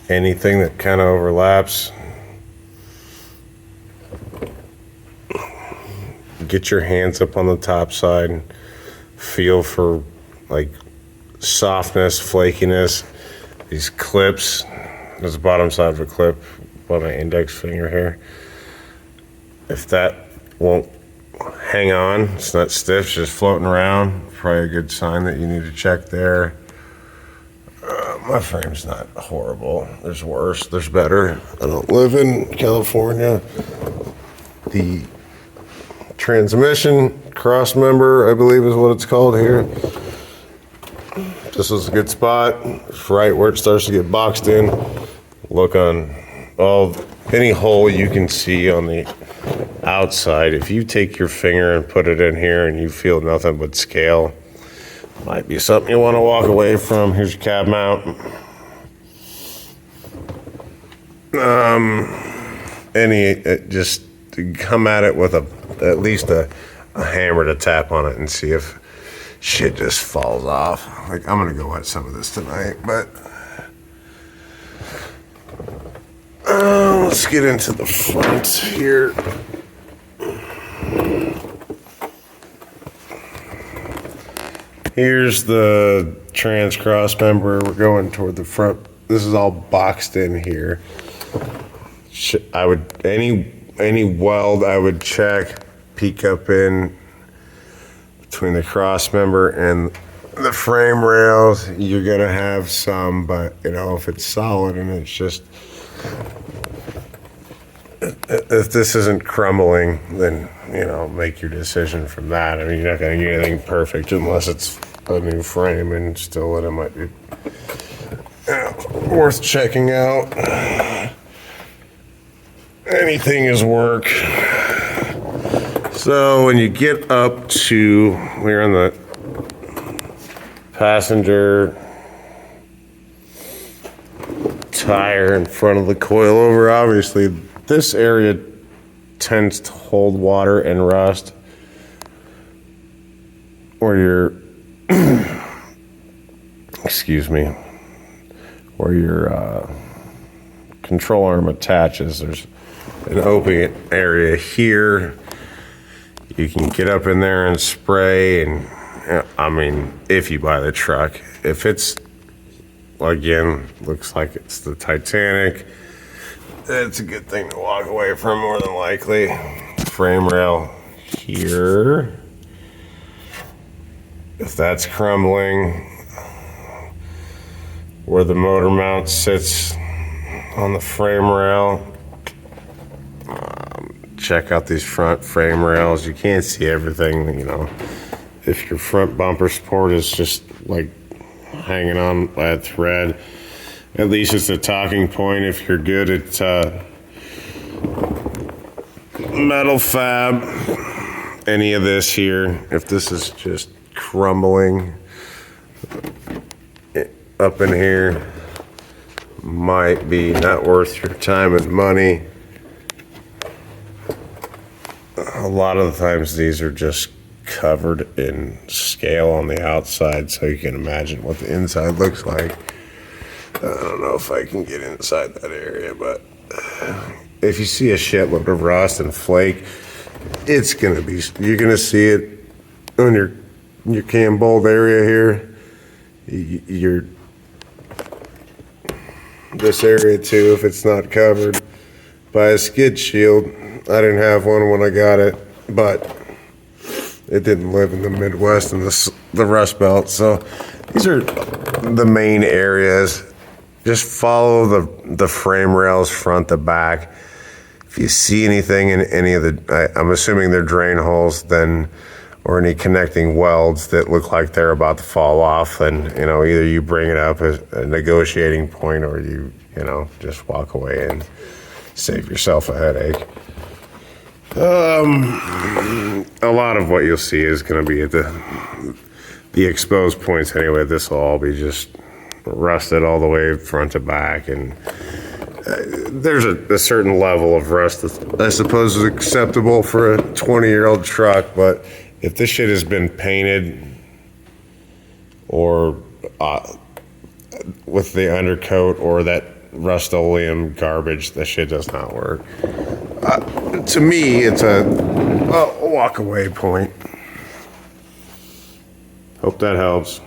anything that kind of overlaps. Get your hands up on the top side and feel for like softness, flakiness. These clips, there's the bottom side of a clip by my index finger here. If that won't hang on, it's not stiff, it's just floating around, probably a good sign that you need to check there. My frame's not horrible. There's worse, there's better. I don't live in California. The transmission cross member, I believe is what it's called here. This is a good spot. It's right where it starts to get boxed in. Look on any hole you can see on the outside. If you take your finger and put it in here and you feel nothing but scale, might be something you want to walk away from. Here's your cab mount. Just come at it with at least a hammer to tap on it and see if shit just falls off. Like, I'm gonna go wet some of this tonight, but let's get into the front here. Here's the trans cross member. We're going toward the front. This is all boxed in here. I would any weld I would check, peek up in between the cross member and the frame rails. You're gonna have some, but if it's solid and it's just, if this isn't crumbling, then make your decision from that. I mean, you're not gonna get anything perfect unless it's a new frame, and still it might be worth checking out. Anything is work. So when you get up to, we're on the passenger tire in front of the coilover. Obviously, this area tends to hold water and rust. Where your, excuse me, where your control arm attaches, there's an open area here. You can get up in there and spray, and I mean, if you buy the truck, if it's, again, looks like it's the Titanic, it's a good thing to walk away from more than likely. Frame rail here. If that's crumbling, where the motor mount sits on the frame rail, check out these front frame rails. You can't see everything, if your front bumper support is just like hanging on by a thread, at least it's a talking point. If you're good at metal fab, any of this here, if this is just crumbling up in here, might be not worth your time and money. A lot of the times these are just covered in scale on the outside, so you can imagine what the inside looks like. I don't know if I can get inside that area, but if you see a shitload of rust and flake, it's gonna be, you're gonna see it on your cam bolt area here. This area too, if it's not covered by a skid shield. I didn't have one when I got it, but it didn't live in the Midwest and the Rust Belt. So these are the main areas. Just follow the frame rails front to back. If you see anything in any of I'm assuming they're drain holes, then, or any connecting welds that look like they're about to fall off, then either you bring it up as a negotiating point, or you just walk away and save yourself a headache. A lot of what you'll see is going to be at the exposed points anyway. This will all be just rusted all the way front to back, and there's a certain level of rust that I suppose is acceptable for a 20-year-old truck, but if this shit has been painted or with the undercoat, or that Rust-Oleum garbage. That shit does not work. To me, it's a walk away point. Hope that helps.